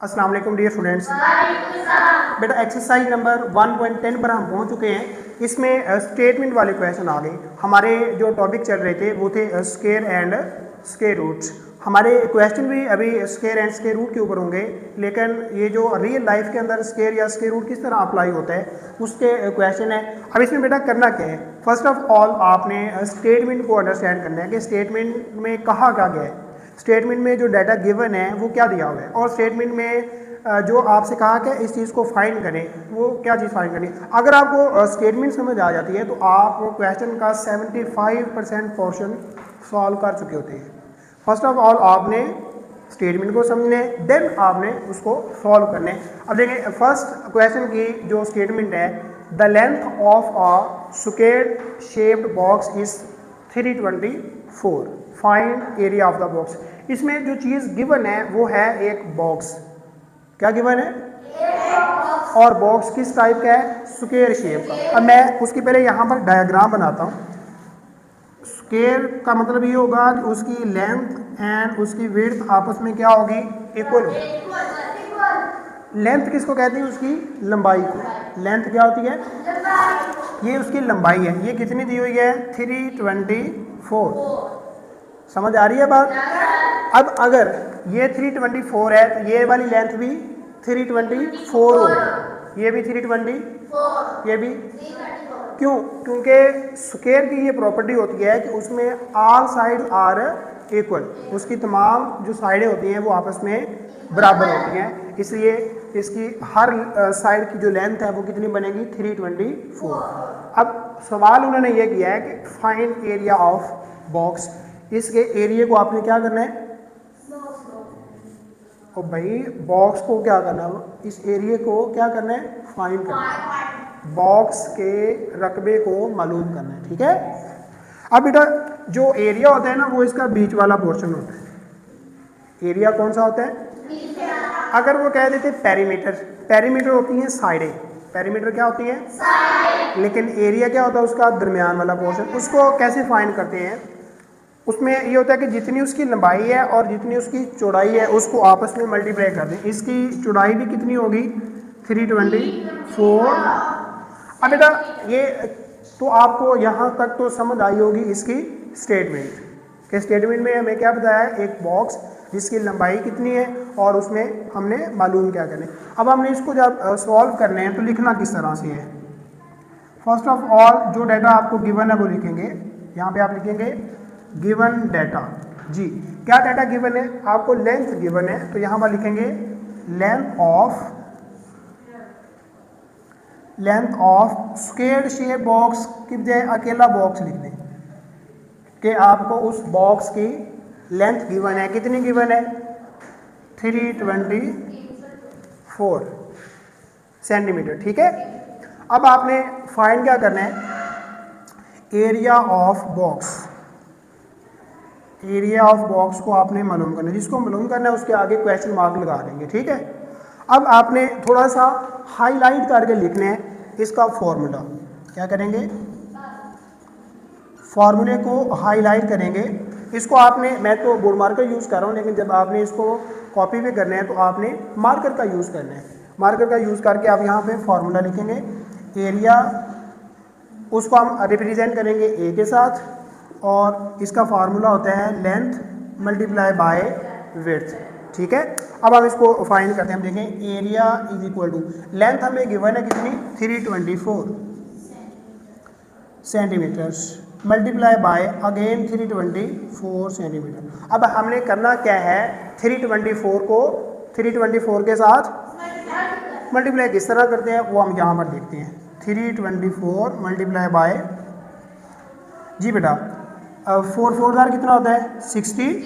अस्सलाम वालेकुम dear students. बेटा एक्सरसाइज नंबर 1.10 पर हम पहुंच चुके हैं। इसमें स्टेटमेंट वाले क्वेश्चन आ गए। हमारे जो टॉपिक चल रहे थे वो थे स्क्वायर एंड स्क्वायर रूट्स। हमारे क्वेश्चन भी अभी स्क्वायर एंड स्क्वायर रूट के ऊपर होंगे, लेकिन ये जो रियल लाइफ के अंदर स्क्वायर या स्क्वायर रूट किस तरह अप्लाई होता है उसके क्वेश्चन है। अब इसमें बेटा करना क्या है, फर्स्ट ऑफ ऑल आपने स्टेटमेंट को अंडरस्टैंड करना है कि स्टेटमेंट में कहा क्या गया है, स्टेटमेंट में जो डाटा गिवन है वो क्या दिया हुआ है, और स्टेटमेंट में जो आपसे कहा कि इस चीज़ को फाइंड करें वो क्या चीज़ फाइंड करनी। अगर आपको स्टेटमेंट समझ आ जाती है तो आप क्वेश्चन का 75% पोर्शन सॉल्व कर चुके होते हैं। फर्स्ट ऑफ ऑल आपने स्टेटमेंट को समझने, देन आपने उसको सॉल्व करने। अब देखें फर्स्ट क्वेश्चन की जो स्टेटमेंट है, the length of a square shaped box is 324, find area of the box. इसमें जो चीज़ गिवन है वो है एक बॉक्स। क्या गिवन है? और बॉक्स किस टाइप का है? स्क्वायर शेप का। अब मैं उसकी पहले यहाँ पर डायग्राम बनाता हूँ। स्क्वायर का मतलब ये होगा कि उसकी लेंथ एंड उसकी विड्थ आपस में क्या होगी? इक्वल होगी। लेंथ किसको कहते हैं? उसकी लंबाई को। लेंथ क्या होती है? ये उसकी लंबाई है। ये कितनी दी हुई है? 324। समझ आ रही है बात? अब अगर ये 324 है तो ये वाली लेंथ भी 324 होगी, ये भी 324, ये भी। क्यों? क्योंकि स्क्वायर की ये प्रॉपर्टी होती है कि उसमें ऑल साइड आर इक्वल, उसकी तमाम जो साइडें होती हैं वो आपस में बराबर होती हैं, इसलिए इसकी हर साइड की जो लेंथ है वो कितनी बनेगी? 324। अब सवाल उन्होंने ये किया है कि फाइंड एरिया ऑफ बॉक्स। इसके एरिया को आपने क्या करना है? और भाई बॉक्स को क्या करना है? इस एरिया को क्या करना है? फाइंड करना है। बॉक्स के रकबे को मालूम करना है, ठीक है। अब बेटा जो एरिया होता है ना वो इसका बीच वाला पोर्शन होता है। एरिया कौन सा होता है? अगर वो कह देते पेरीमीटर, पेरीमीटर होती हैं साइडें। पेरीमीटर क्या होती है? लेकिन एरिया क्या होता है? उसका दरमियान वाला पोर्शन। उसको कैसे फाइंड करते हैं? उसमें ये होता है कि जितनी उसकी लंबाई है और जितनी उसकी चौड़ाई है उसको आपस में मल्टीप्लाई कर दें। इसकी चौड़ाई भी कितनी होगी? 324। अब बेटा ये तो आपको यहाँ तक तो समझ आई होगी इसकी स्टेटमेंट के। स्टेटमेंट में हमें क्या बताया है? एक बॉक्स जिसकी लंबाई कितनी है और उसमें हमने मालूम क्या करना है। अब हमने इसको जब सॉल्व करने हैं तो लिखना किस तरह से है? फर्स्ट ऑफ ऑल जो डाटा आपको गिवन है वो लिखेंगे। यहाँ पे आप लिखेंगे गिवन डाटा। जी क्या डाटा गिवन है? आपको लेंथ गिवन है तो यहाँ पर लिखेंगे length of square shape box की बजाय अकेला बॉक्स लिख दें कि आपको उस बॉक्स की लेंथ गिवन है। कितनी गिवन है? 324 सेंटीमीटर, ठीक है। अब आपने फाइंड क्या करना है? Area of box. Area of box को आपने मालूम करना है। जिसको मालूम करना है उसके आगे क्वेश्चन मार्क लगा देंगे, ठीक है। अब आपने थोड़ा सा हाईलाइट करके लिखना है इसका फॉर्मूला। क्या करेंगे? फॉर्मूले को हाईलाइट करेंगे। इसको आपने, मैं तो बोर्ड मार्कर यूज़ कर रहा हूँ, लेकिन जब आपने इसको कॉपी पे करना है तो आपने मार्कर का यूज़ करना है। मार्कर का यूज़ करके आप यहाँ पे फॉर्मूला लिखेंगे। एरिया उसको हम रिप्रेजेंट करेंगे ए के साथ, और इसका फार्मूला होता है लेंथ मल्टीप्लाई बाय विड्थ, ठीक है। अब हम इसको फाइंड करते हैं। हम देखें area is equal to length हमें गिवन है कितनी? 324 centimetres multiply by again 324 centimetre. अब हमने करना क्या है? 324 को 324 के साथ मल्टीप्लाई किस तरह करते हैं वो हम यहाँ पर देखते हैं। 324 मल्टीप्लाई बाय, जी बेटा 4 4 दार कितना होता है? 60,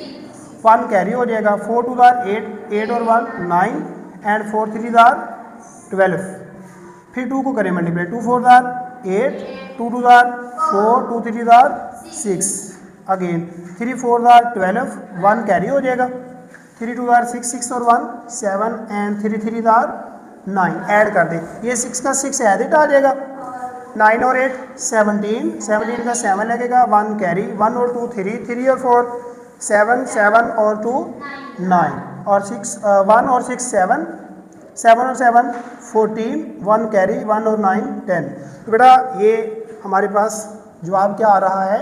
1 कैरी हो जाएगा। 4 2 दार 8, 8 और 1 9, एंड 4 3 दार 12। फिर 2 को करें मल्टीप्लाई, 2 4 दार 8, 2 2 दार 4, 2 3 दार 6, अगेन 3 4 दार 12, 1 कैरी हो जाएगा। 3 2 दार 6, 6 और 1 7, एंड 3 3 दार 9। ऐड कर दें, ये 6 का 6 एडिट आ जाएगा। 9 और 8 17, 17 का 7 लगेगा, 1 कैरी, 1 और 2 3, 3 और 4 7, 7 और 2 9। और 6 1 और 6 7, 7 और 7 14, 1 कैरी, 1 और 9 10। तो बेटा ये हमारे पास जवाब क्या आ रहा है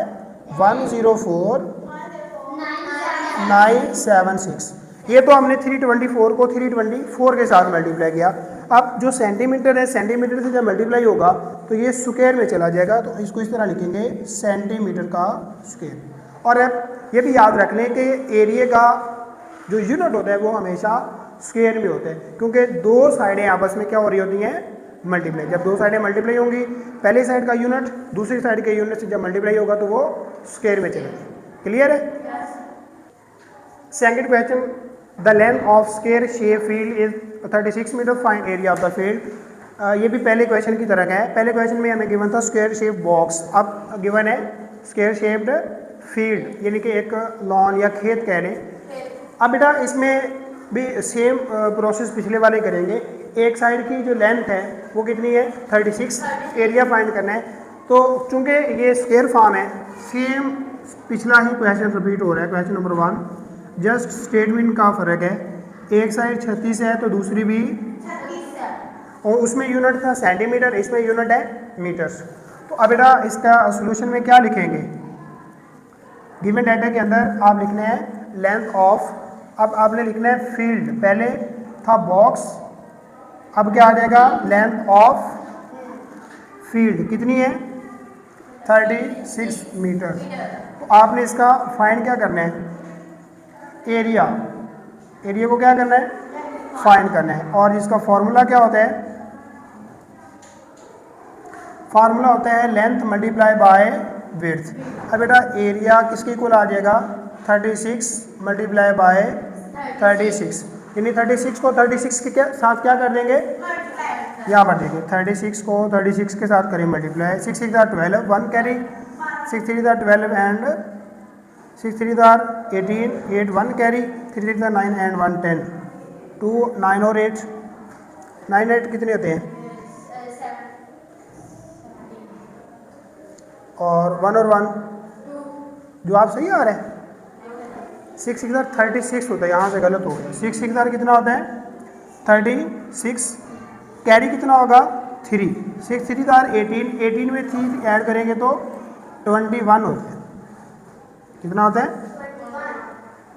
104,976। ये तो हमने 324 को 324 के साथ मल्टीप्लाई किया। अब जो सेंटीमीटर है, सेंटीमीटर से जब मल्टीप्लाई होगा तो ये स्क्वायर में चला जाएगा, तो इसको इस तरह लिखेंगे सेंटीमीटर का स्क्वायर। और अब ये भी याद रख लें कि एरिया का जो यूनिट होता है वो हमेशा स्क्वायर में होता है, क्योंकि दो साइडें आपस में क्या हो रही होती हैं मल्टीप्लाई। जब दो साइडें मल्टीप्लाई होंगी, पहली साइड का यूनिट दूसरी साइड के यूनिट से जब मल्टीप्लाई होगा तो वो स्क्वायर में चलेगा। क्लियर है? Second question, the length of square shape field is 36 metre, find area of the field. ये भी पहले क्वेश्चन की तरह का है। पहले क्वेश्चन में हमें गिवन था स्क्वायर शेप बॉक्स, अब गिवन है स्क्वायर शेप्ड फील्ड, यानी कि एक लॉन या खेत कह लें। अब बेटा इसमें भी सेम प्रोसेस पिछले वाले करेंगे। एक साइड की जो लेंथ है वो कितनी है 36, एरिया फाइंड करना है। तो चूंकि ये स्क्वायर फॉर्म है, सेम पिछला ही क्वेश्चन रिपीट हो रहा है, क्वेश्चन नंबर 1, जस्ट स्टेटमेंट का फ़र्क है। एक साइड 36 है तो दूसरी भी 36 है, और उसमें यूनिट था सेंटीमीटर, इसमें यूनिट है मीटर्स। तो अब बेटा इसका सोल्यूशन में क्या लिखेंगे, गिवन डाटा के अंदर आप लिखना है लेंथ ऑफ, अब आपने लिखना है फील्ड, पहले था बॉक्स, अब क्या आ जाएगा लेंथ ऑफ फील्ड कितनी है 36 मीटर। तो आपने इसका फाइंड क्या करना है एरिया, एरिया को क्या करना है फाइंड करना है। और इसका फॉर्मूला क्या होता है, फार्मूला होता है लेंथ मल्टीप्लाई बाय विड्थ। अब बेटा एरिया किसके इक्वल आ जाएगा 36 मल्टीप्लाई बाय 36, यानी 36 को 36 के साथ क्या कर देंगे यहाँ पर देखिए 36 को 36 के साथ करें multiply, 6 6 12, 1 carry, 6 3 12 and 6 3 18, 8 1 carry, 3 3 9 and 1 10, 2 9 और 8, 9 8 कितने होते हैं और 1 और 1, जवाब सही आ रहा है 6 6 36 होता है, यहाँ से गलत हो गया। 6 6 कितना होता है 36, कैरी कितना होगा 3, 6 3 18, 18 में 3 ऐड करेंगे तो 21 होता है, कितना होता है।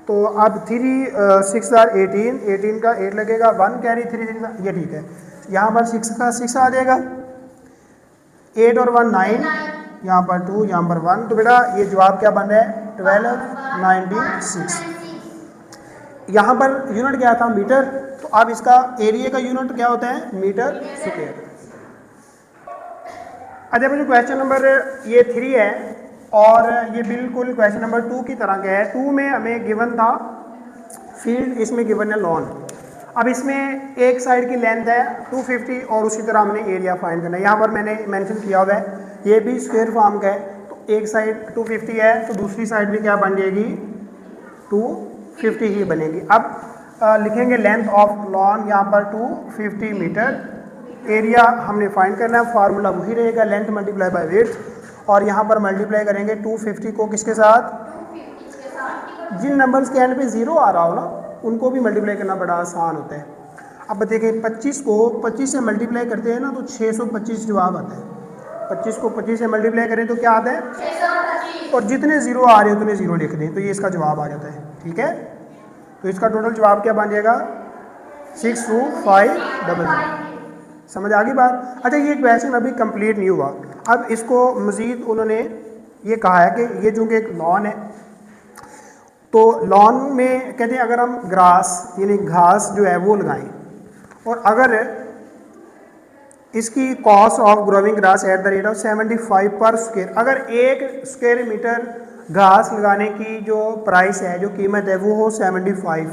तो अब 3 6 18, 18 का 8 लगेगा, 1 कैरी 3 3, ये ठीक है। यहाँ पर 6 का 6 आ जाएगा, 8 और 1 9, यहाँ पर 2, यहाँ पर 1। तो बेटा ये जवाब क्या बन रहा है 1296। यहाँ पर यूनिट क्या था मीटर, तो अब इसका एरिया का यूनिट क्या होता है मीटर स्क्वायर। अच्छा मुझे क्वेश्चन नंबर ये 3 है और ये बिल्कुल क्वेश्चन नंबर 2 की तरह का है। 2 में हमें गिवन था फील्ड, इसमें गिवन है लॉन। अब इसमें एक साइड की लेंथ है 250 और उसी तरह हमने एरिया फाइंड करना है। यहाँ पर मैंने मेंशन किया हुआ है ये भी स्क्वायर फॉर्म का है, तो एक साइड 250 है तो दूसरी साइड भी क्या बन जाएगी 250 ही बनेगी। अब लिखेंगे लेंथ ऑफ लॉन, यहाँ पर 250 मीटर, एरिया हमने फाइंड करना है, फार्मूला वही रहेगा लेंथ मल्टीप्लाई बाय विड्थ, और यहाँ पर मल्टीप्लाई करेंगे 250 को किसके साथ, जिन नंबर्स के एंड पे 0 आ रहा हो ना उनको भी मल्टीप्लाई करना बड़ा आसान होता है। अब देखिए 25 को 25 से मल्टीप्लाई करते हैं ना तो 625 जवाब आता है। 25 को 25 से मल्टीप्लाई करें तो क्या आता है 625, और जितने 0 आ रहे हैं उतने 0 लिख दें तो ये इसका जवाब आ जाता है। ठीक है, तो इसका टोटल जवाब क्या बन जाएगा 62500। समझ आ गई बात। अच्छा ये क्वेश्चन अभी कंप्लीट नहीं हुआ, अब इसको मज़ीद उन्होंने ये कहा है कि ये चूँकि एक लॉन है, तो लॉन में कहते हैं अगर हम ग्रास यानी घास जो है वो लगाएं, और अगर इसकी cost of growing grass at the rate of 75 पर स्क्वायर, अगर 1 स्क्वायर मीटर घास लगाने की जो प्राइस है जो कीमत है वो हो 75,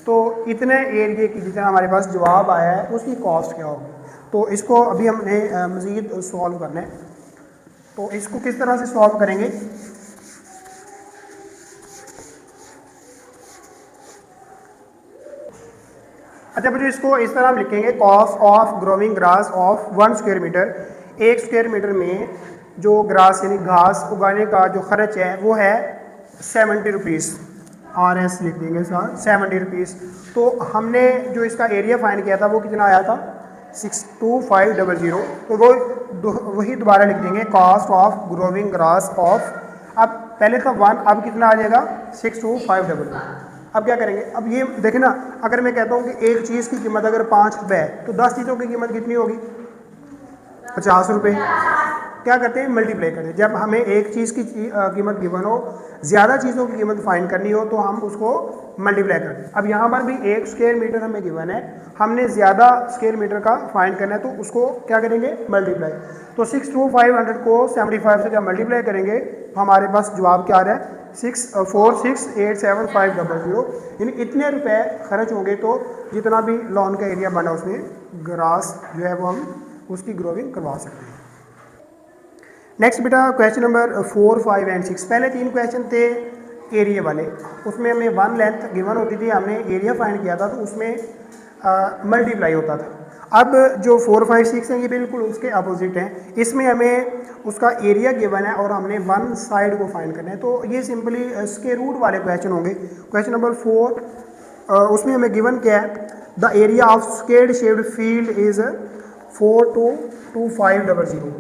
तो इतने एरिया की जितना हमारे पास जवाब आया है उसकी कॉस्ट क्या होगी। तो इसको अभी हमने मज़ीद सॉल्व करना है, तो इसको किस तरह से सॉल्व करेंगे। अच्छा बच्चों इसको इस तरह हम लिखेंगे cost of growing grass of 1 square metre, 1 square metre में जो ग्रास यानी घास उगाने का जो खर्च है वो है 70 रुपीज़। RS लिख देंगे सर 70 रुपीज़। तो हमने जो इसका एरिया फाइंड किया था वो कितना आया था 62500। तो वो वही दोबारा लिख देंगे cost of growing grass of, अब पहले था 1, अब कितना आ जाएगा 62500। अब क्या करेंगे, अब ये देखें ना, अगर मैं कहता हूँ कि एक चीज़ की कीमत अगर 5 रुपये है तो 10 चीज़ों की कीमत कितनी होगी 50 रुपये। क्या करते हैं मल्टीप्लाई करते हैं, जब हमें एक चीज़ की कीमत गिवन हो, ज़्यादा चीज़ों की कीमत फाइंड करनी हो तो हम उसको मल्टीप्लाई करते हैं। अब यहाँ पर भी 1 स्क्वायर मीटर हमें गिवन है, हमने ज़्यादा स्क्वायर मीटर का फाइंड करना है तो उसको क्या करेंगे मल्टीप्लाई। तो 62500 को 75 से जब मल्टीप्लाई करेंगे तो हमारे पास जवाब क्या आ रहा है 6468750, यानी इतने रुपए खर्च होंगे तो जितना भी लॉन का एरिया बना उसमें ग्रास जो है वो हम उसकी ग्रोविंग करवा सकते हैं। नेक्स्ट बेटा क्वेश्चन नंबर 4, 5 एंड 6। पहले 3 क्वेश्चन थे एरिया वाले, उसमें हमें 1 लेंथ गिवन होती थी, हमने एरिया फाइंड किया था तो उसमें मल्टीप्लाई होता था। अब जो 4, 5, 6 हैं ये बिल्कुल उसके अपोजिट हैं, इसमें हमें उसका एरिया गिवन है और हमने 1 साइड को फाइंड करना है। तो ये सिंपली स्क्वायर रूट वाले क्वेश्चन होंगे। क्वेश्चन नंबर 4 उसमें हमें गिवन क्या है, the area of squared shaped field is 4222500।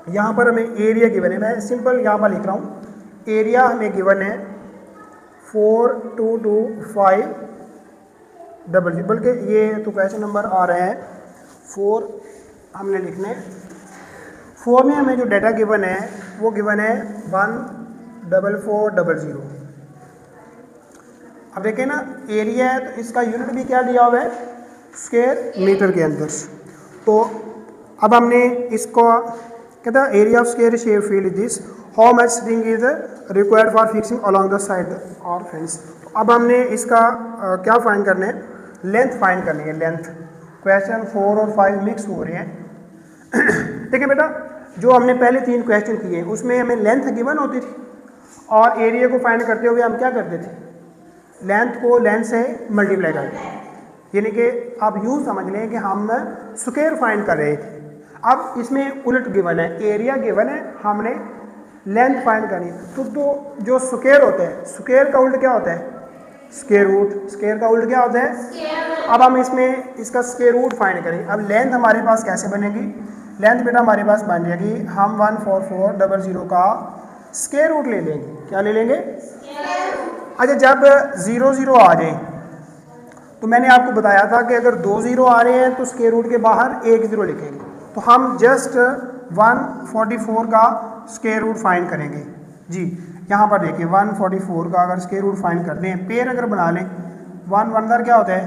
यहाँ पर हमें एरिया गिवन है, मैं सिंपल यहाँ पर लिख रहा हूँ, एरिया हमें गिवन है 4222500, बल्कि ये तो क्वेश्चन नंबर आ रहा है 4 हमने लिखने 4 में हमें जो डाटा गिवन है वो गिवन है 14400। अब देखें ना एरिया है तो इसका यूनिट भी क्या दिया हुआ है स्क्वायर मीटर के अंदर। तो अब हमने इसको कहता है area of square shape field this how much string is required for fixing along the side और फेंस। अब हमने इसका क्या फाइंड करना है, लेंथ फाइंड करनी है, लेंथ। क्वेश्चन 4 और 5 मिक्स हो रहे हैं। ठीक है बेटा, जो हमने पहले 3 क्वेश्चन किए उसमें हमें लेंथ गिवन होती थी और एरिया को फाइंड करते हुए हम क्या करते थे, लेंथ को लेंथ से मल्टीप्लाई करते थे। यानी कि आप यूँ समझ लें कि हम स्क्वायर फाइंड कर रहे थे। अब इसमें उलट गिवन है, एरिया गिवन है, हमने लेंथ फाइंड करनी है। तो जो स्क्वायर होता है, स्क्वायर का उल्ट क्या होता है स्क्वायर रूट, स्क्वायर का उल्ट क्या होता है। अब हम इसमें इसका स्क्वायर रूट फाइंड करेंगे। अब लेंथ हमारे पास कैसे बनेगी, लेंथ बेटा हमारे पास बन जाएगी, हम 14400 का स्क्वायर रूट ले लेंगे। क्या ले लेंगे, अच्छा जब 0 0 आ जाए तो मैंने आपको बताया था कि अगर 2 0 आ रहे हैं तो स्क्वायर रूट के बाहर 1 0 लिखेंगे। तो हम जस्ट 144 का स्क्वायर रूट फाइंड करेंगे जी। यहाँ पर देखिए 144 का अगर स्क्वायर रूट फाइंड करते हैं, पेयर अगर बना लें 1 1 क्या होता है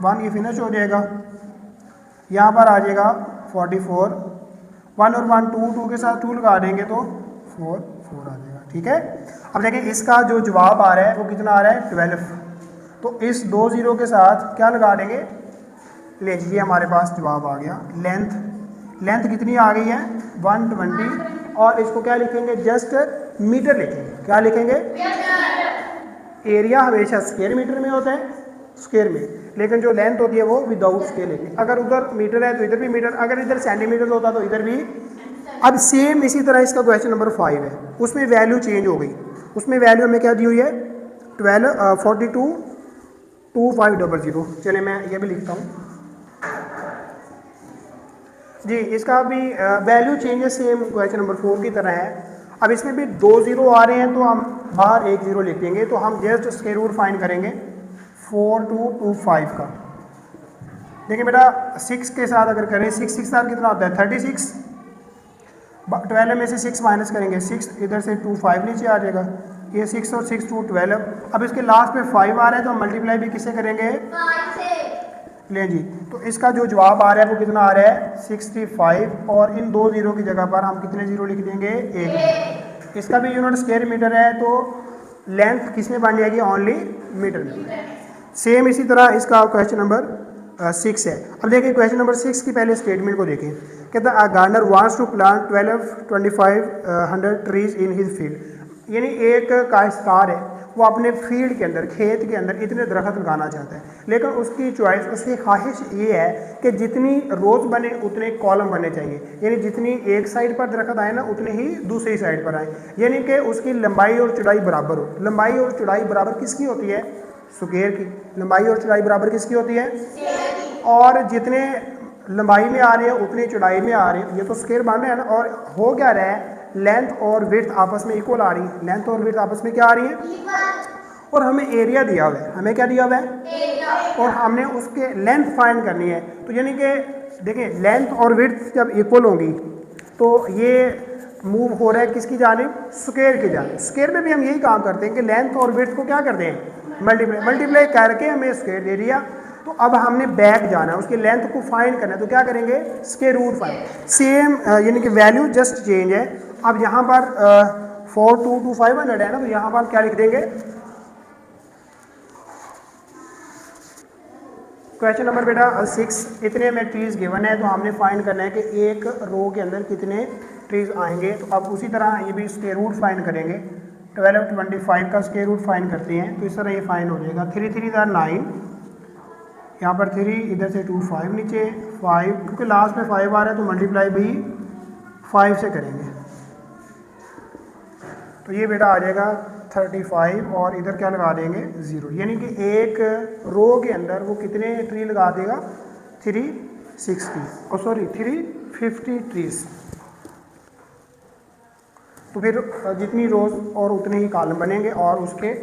1, ये फिनिश हो जाएगा, यहाँ पर आ जाएगा 44, 1 और 1 2 के साथ 2 लगा देंगे तो 4 4 आ जाएगा। ठीक है, अब देखिए इसका जो जवाब आ रहा है वो कितना आ रहा है 12। तो इस 2 0 के साथ क्या लगा देंगे, ले लीजिए हमारे पास जवाब आ गया। लेंथ कितनी आ गई है 120, और इसको क्या लिखेंगे जस्ट मीटर लिखेंगे। क्या लिखेंगे, एरिया हमेशा स्क्वायर मीटर में होता है, स्क्वायर में, लेकिन जो लेंथ होती है वो विदाउट स्केल लेंगे। अगर उधर मीटर है तो इधर भी मीटर, अगर इधर सेंटीमीटर होता तो इधर भी। अब सेम इसी तरह इसका क्वेश्चन नंबर 5 है, उसमें वैल्यू चेंज हो गई। उसमें वैल्यू हमें क्या दी हुई है 4222500। चलिए मैं ये भी लिखता हूँ जी। इसका भी value changes same question number 4 की तरह है। अब इसमें भी 2 0 आ रहे हैं तो हम बाहर 1 0 लिखेंगे। तो हम जस्ट स्क्वायर रूट फाइंड करेंगे 4225 का। देखिए बेटा 6 के साथ अगर करें 6 6 साथ कितना होता है 36, 12 में से 6 माइनस करेंगे 6, इधर से 2 5 नीचे आ जाएगा, ये 6 और 6 2 12। अब इसके लास्ट पे 5 आ रहा है तो हम मल्टीप्लाई भी किससे करेंगे 5 से। लें जी, तो इसका जो जवाब आ रहा है वो कितना आ रहा है 65, और इन 2 0 की जगह पर हम कितने 0 लिख देंगे 1। इसका भी यूनिट स्क्वायर मीटर है तो लेंथ किस में बन जाएगी ओनली मीटर में। सेम इसी तरह इसका क्वेश्चन नंबर 6 है। अब देखिए क्वेश्चन नंबर 6 की पहले स्टेटमेंट को देखें। कहता है gardener wants to plant 122500 trees in his field. यानी एक काश्तकार है वो अपने फील्ड के अंदर, खेत के अंदर इतने दरख्त लगाना चाहता है, लेकिन उसकी चॉइस, उसकी ख्वाहिश ये है कि जितनी रोज़ बने उतने कॉलम बनने चाहिए, यानी जितनी एक साइड पर दरख्त आए ना उतने ही दूसरी साइड पर आए, यानी कि उसकी लंबाई और चौड़ाई बराबर हो। लंबाई और चौड़ाई बराबर किसकी होती है? स्क्वायर की। लंबाई और चौड़ाई बराबर किसकी होती है? और जितने लंबाई में आ रहे हैं उतनी चौड़ाई में आ रहे हैं, ये तो स्क्वायर बन रहे हैं ना। और हो क्या रहा है, लेंथ और विड्थ आपस में इक्वल आ रही है, लेंथ और विड्थ आपस में क्या आ रही है, और हमें एरिया दिया हुआ है, हमें क्या दिया हुआ है, एरिया, और हमने उसके लेंथ फाइंड करनी है। तो यानी कि देखिए लेंथ और विड्थ जब इक्वल होंगी तो ये मूव हो रहा है किसकी जानिब? स्क्वायर की जानिब। स्क्वायर में भी हम यही काम करते हैं कि लेंथ और विड्थ को क्या करते हैं? मल्टीप्लाई करके हमें स्क्वायर दे दिया। तो अब हमने बैक जाना है, उसकी लेंथ को फाइंड करना है, तो क्या करेंगे? Square root find. सेम यानी कि वैल्यू जस्ट चेंज है। अब यहाँ पर 422 है ना, तो यहाँ पर क्या लिख देंगे? क्वेश्चन नंबर बेटा 6, इतने में ट्रीज गिवन है, तो हमने फाइंड करना है कि एक रो के अंदर कितने ट्रीज आएंगे। तो अब उसी तरह ये भी स्क्वायर रूट फाइंड करेंगे। 12 25 का स्क्वायर रूट फाइंड करते हैं, तो इस तरह ये फाइंड हो जाएगा। 3 3 9, यहाँ पर 3, इधर से 2 5, नीचे 5, क्योंकि लास्ट में 5 आ रहा है तो मल्टीप्लाई भी 5 से करेंगे, तो ये बेटा आ जाएगा 35, और इधर क्या लगा देंगे? 0, यानी कि एक रो के अंदर वो कितने ट्री लगा देगा? 350 ट्रीज। तो फिर जितनी रोज और उतने ही कॉलम बनेंगे और उसके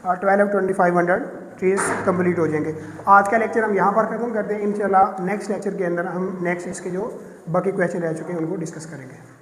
2500 ट्रीज कंप्लीट हो जाएंगे। आज का लेक्चर हम यहाँ पर ख़त्म करते हैं। इंशाल्लाह नेक्स्ट लेक्चर के अंदर हम नेक्स्ट इसके जो बाकी क्वेश्चन रह चुके हैं उनको डिस्कस करेंगे।